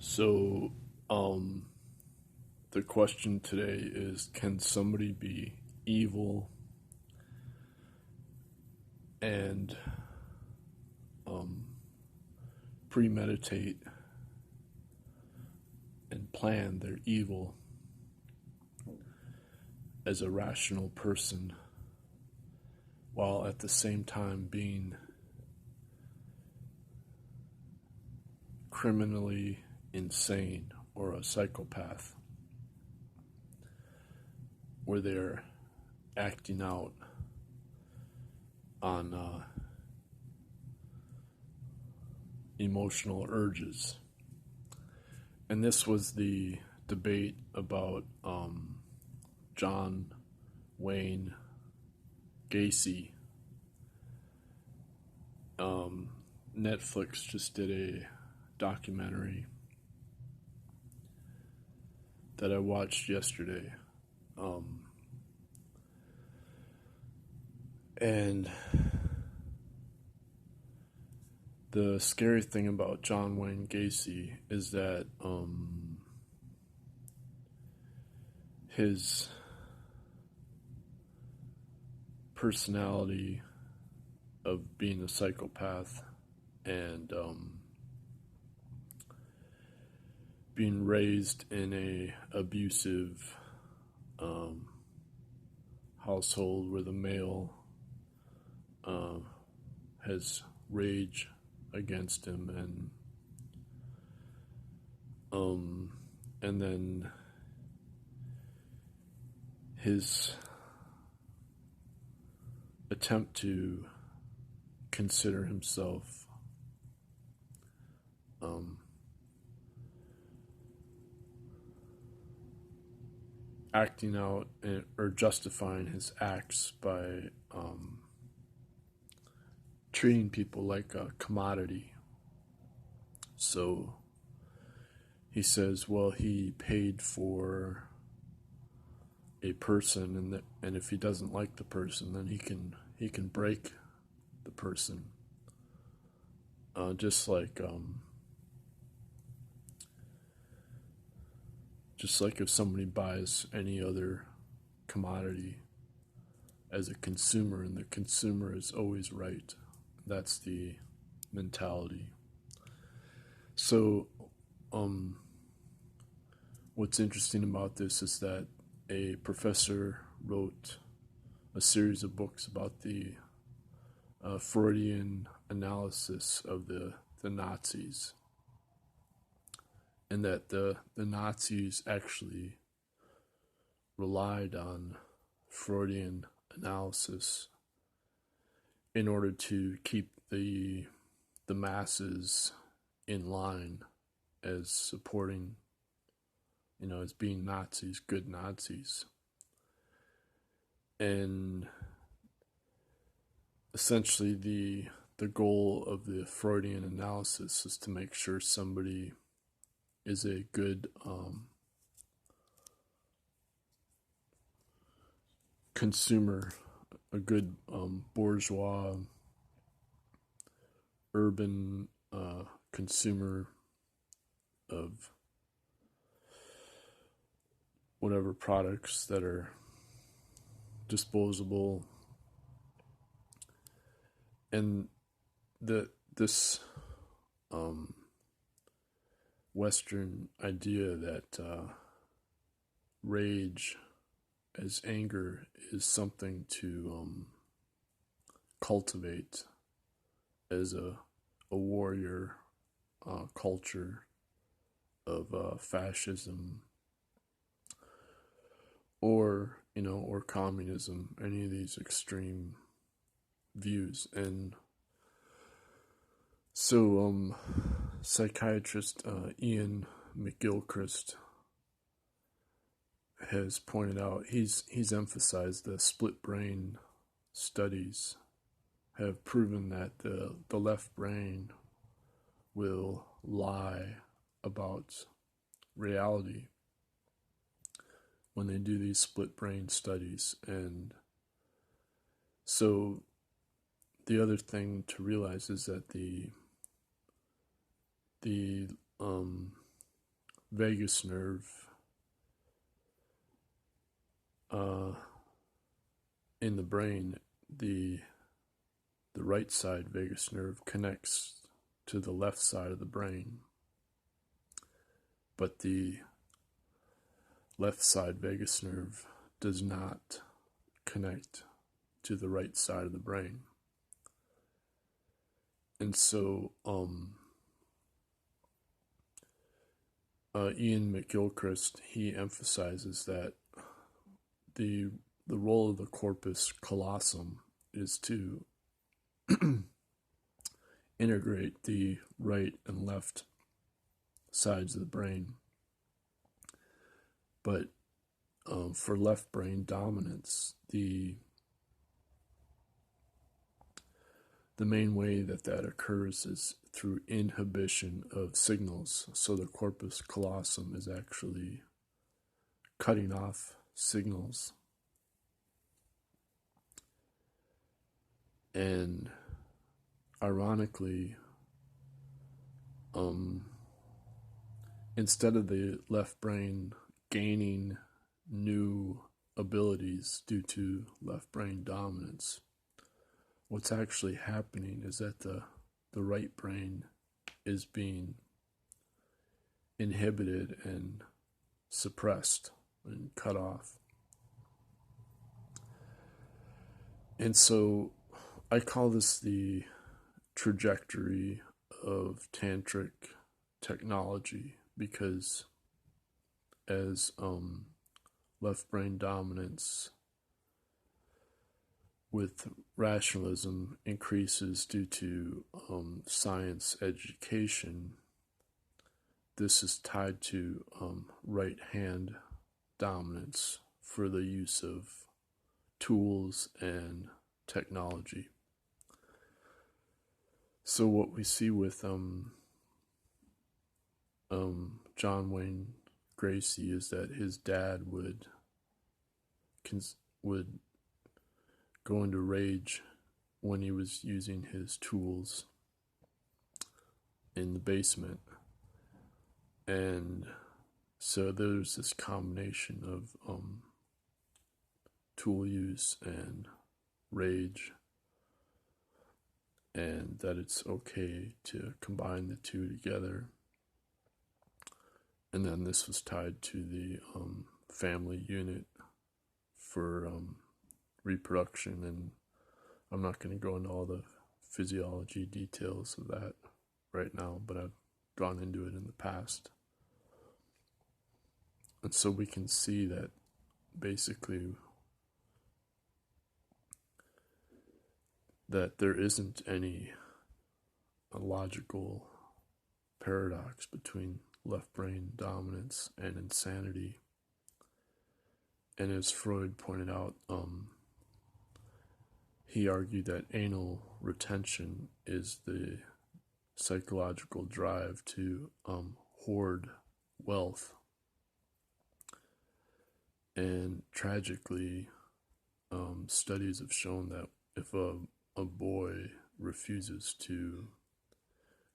So, um, the question today is, can somebody be evil and um, premeditate and plan their evil as a rational person while at the same time being criminally insane or a psychopath, where they're acting out on emotional urges? And this was the debate about John Wayne Gacy. Netflix just did a documentary that I watched yesterday. And the scary thing about John Wayne Gacy is that his personality of being a psychopath and being raised in a abusive household where the male has rage against him, and then his attempt to consider himself acting out or justifying his acts by treating people like a commodity. So he says, well, he paid for a person, and if he doesn't like the person, then he can break the person. Just like if somebody buys any other commodity as a consumer, and the consumer is always right. That's the mentality. So, what's interesting about this is that a professor wrote a series of books about the Freudian analysis of the Nazis, and that the Nazis actually relied on Freudian analysis in order to keep the masses in line as supporting, as being Nazis, good Nazis. And essentially the goal of the Freudian analysis is to make sure somebody is a good consumer, a good bourgeois, urban consumer of whatever products that are disposable. And this Western idea that rage as anger is something to cultivate as a warrior culture of fascism or communism, any of these extreme views. And so psychiatrist Iain McGilchrist has pointed out, he's emphasized the split brain studies have proven that the left brain will lie about reality when they do these split brain studies. And so the other thing to realize is that the vagus nerve in the brain, the right side vagus nerve connects to the left side of the brain, but the left side vagus nerve does not connect to the right side of the brain. And so Iain McGilchrist, he emphasizes that the role of the corpus callosum is to integrate the right and left sides of the brain. But for left brain dominance, the main way that occurs is through inhibition of signals. So the corpus callosum is actually cutting off signals. And ironically, instead of the left brain gaining new abilities due to left brain dominance, what's actually happening is that the right brain is being inhibited and suppressed and cut off. And so I call this the trajectory of tantric technology, because as left brain dominance with rationalism increases due to science education, this is tied to right hand dominance for the use of tools and technology. So what we see with John Wayne Gacy is that his dad would go into rage when he was using his tools in the basement. And so there's this combination of tool use and rage, and that it's okay to combine the two together. And then this was tied to the family unit for reproduction, and I'm not going to go into all the physiology details of that right now, but I've gone into it in the past. And so we can see that basically that there isn't any logical paradox between left brain dominance and insanity. And as Freud pointed out, he argued that anal retention is the psychological drive to hoard wealth. And tragically, studies have shown that if a boy refuses to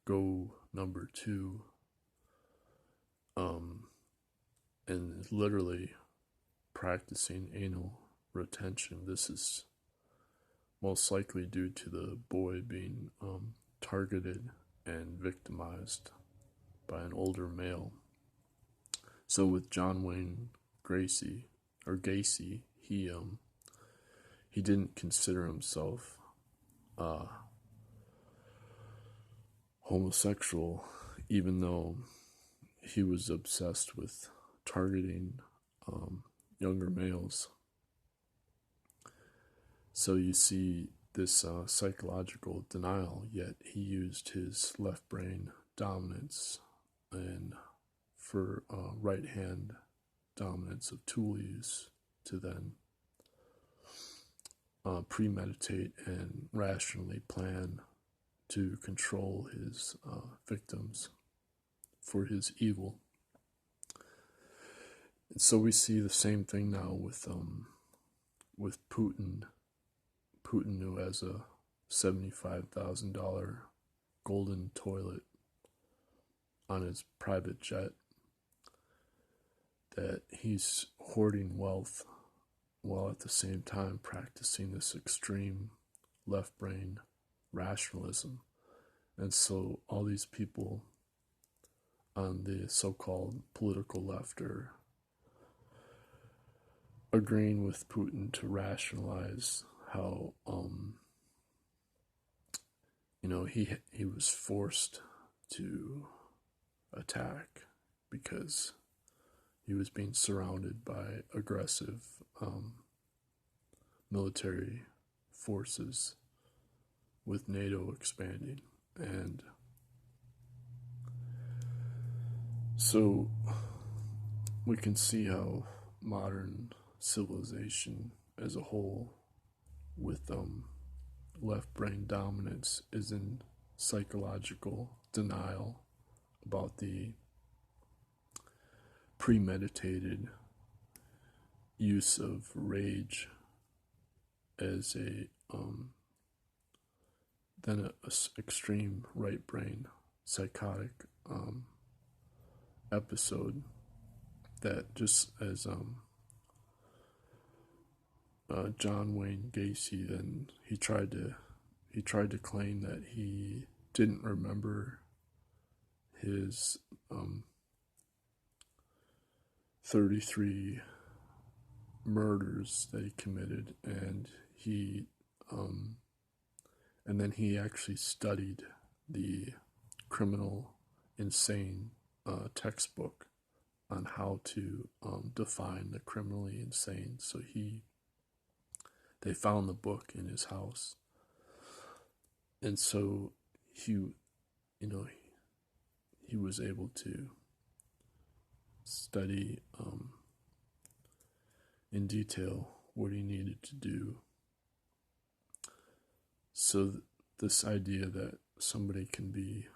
go number two, and is literally practicing anal retention, this is most likely due to the boy being targeted and victimized by an older male. So with John Wayne Gacy, he didn't consider himself homosexual, even though he was obsessed with targeting younger males. So you see this psychological denial, yet he used his left brain dominance and for right hand dominance of tool use to then premeditate and rationally plan to control his victims for his evil. And so we see the same thing now with Putin. Putin, who has a $75,000 golden toilet on his private jet, that he's hoarding wealth while at the same time practicing this extreme left brain rationalism. And so all these people on the so-called political left are agreeing with Putin to rationalize how he was forced to attack because he was being surrounded by aggressive military forces with NATO expanding. And so we can see how modern civilization as a whole with left brain dominance is in psychological denial about the premeditated use of rage as a extreme right brain psychotic episode that, just as John Wayne Gacy, then he tried to claim that he didn't remember his 33 murders that he committed, and then he actually studied the criminal insane textbook on how to define the criminally insane. So they found the book in his house, and so he was able to study in detail what he needed to do. So this idea that somebody can be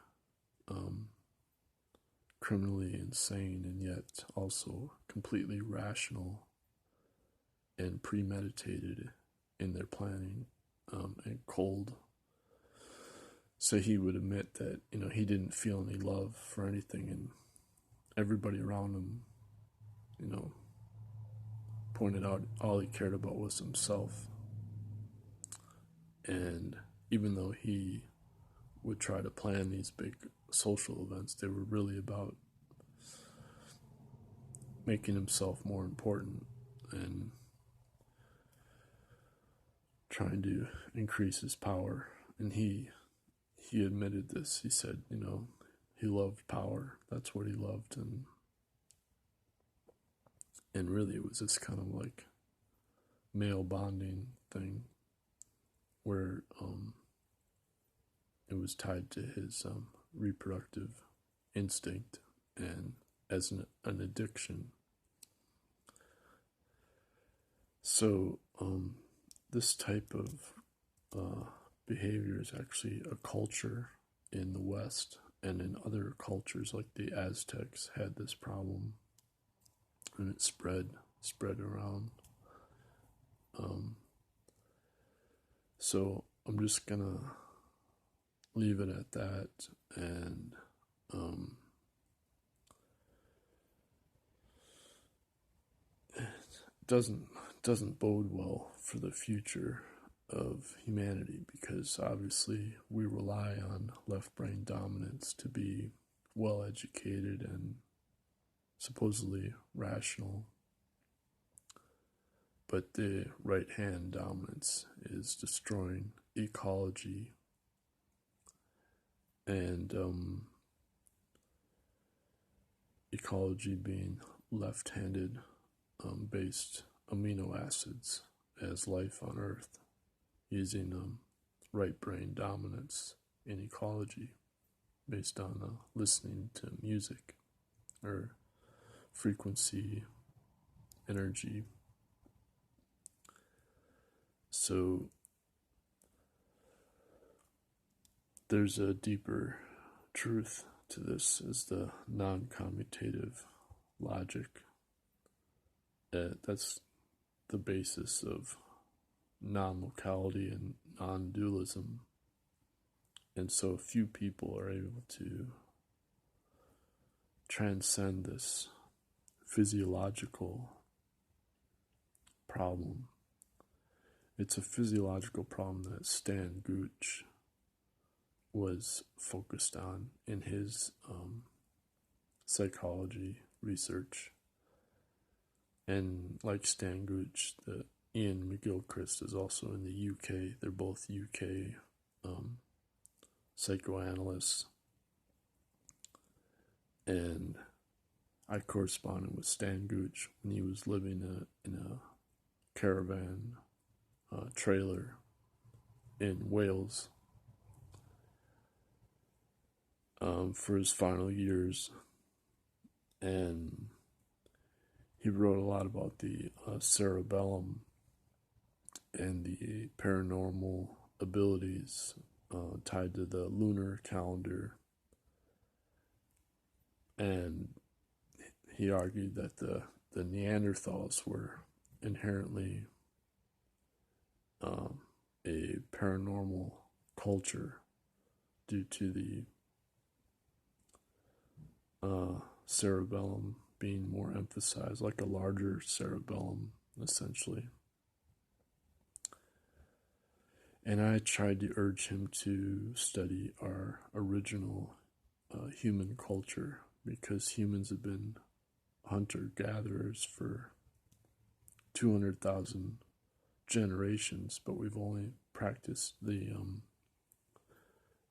criminally insane and yet also completely rational and premeditated in their planning and cold. So he would admit that he didn't feel any love for anything, and everybody around him pointed out all he cared about was himself. And even though he would try to plan these big social events, they were really about making himself more important and trying to increase his power. And he admitted this. He said, he loved power. That's what he loved. And really it was this kind of like male bonding thing where it was tied to his reproductive instinct and as an addiction. So this type of behavior is actually a culture in the West, and in other cultures like the Aztecs had this problem, and it spread around. So I'm just gonna leave it at that, and it doesn't bode well for the future of humanity, because obviously we rely on left brain dominance to be well educated and supposedly rational, but the right hand dominance is destroying ecology, and ecology being left-handed based amino acids as life on Earth, using right brain dominance in ecology based on listening to music or frequency, energy. So there's a deeper truth to this, is the non-commutative logic. That's the basis of non-locality and non-dualism. And so few people are able to transcend this physiological problem. It's a physiological problem that Stan Gooch was focused on in his psychology research. And like Stan Gooch, the Iain McGilchrist is also in the UK. They're both UK psychoanalysts. And I corresponded with Stan Gooch when he was living in a caravan trailer in Wales for his final years. And he wrote a lot about the cerebellum and the paranormal abilities tied to the lunar calendar. And he argued that the Neanderthals were inherently a paranormal culture due to the cerebellum being more emphasized, like a larger cerebellum, essentially. And I tried to urge him to study our original human culture, because humans have been hunter-gatherers for 200,000 generations, but we've only practiced the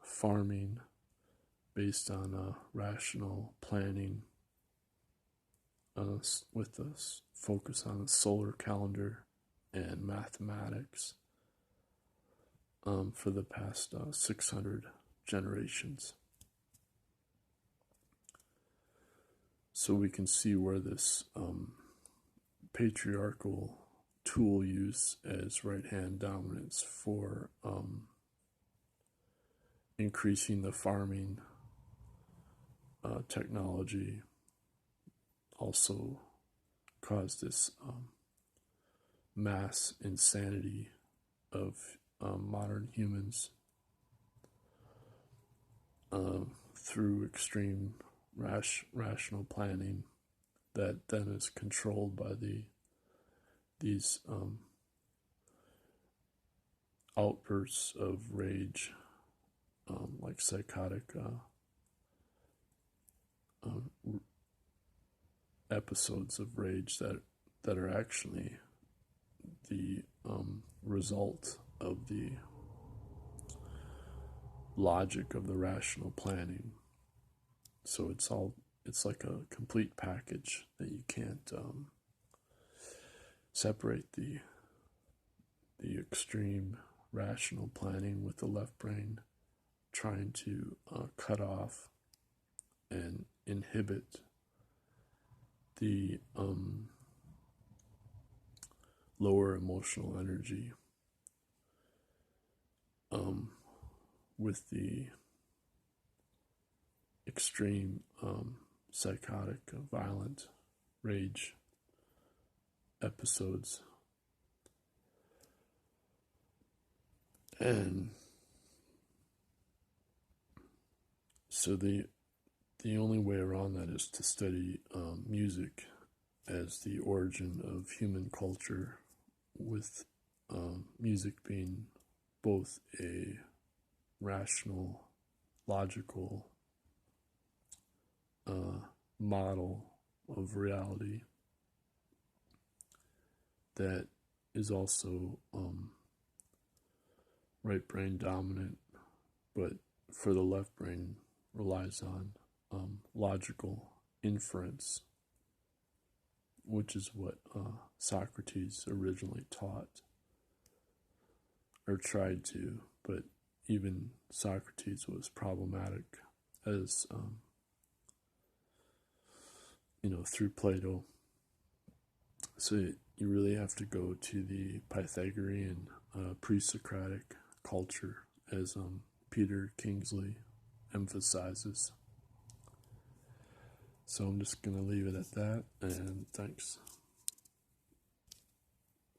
farming based on rational planning with a focus on the solar calendar and mathematics for the past 600 generations. So we can see where this patriarchal tool use as right-hand dominance for increasing the farming technology also caused this mass insanity of modern humans through extreme rational planning that then is controlled by these outbursts of rage, like psychotic episodes of rage that are actually the result of the logic of the rational planning. So it's like a complete package that you can't separate the extreme rational planning with the left brain trying to cut off and inhibit the lower emotional energy with the extreme psychotic violent rage episodes. And so the only way around that is to study music as the origin of human culture, with music being both a rational, logical model of reality that is also right brain dominant, but for the left brain relies on logical inference, which is what Socrates originally taught or tried to, but even Socrates was problematic as through Plato. So you really have to go to the Pythagorean pre-Socratic culture, as Peter Kingsley emphasizes. So I'm just going to leave it at that, and thanks.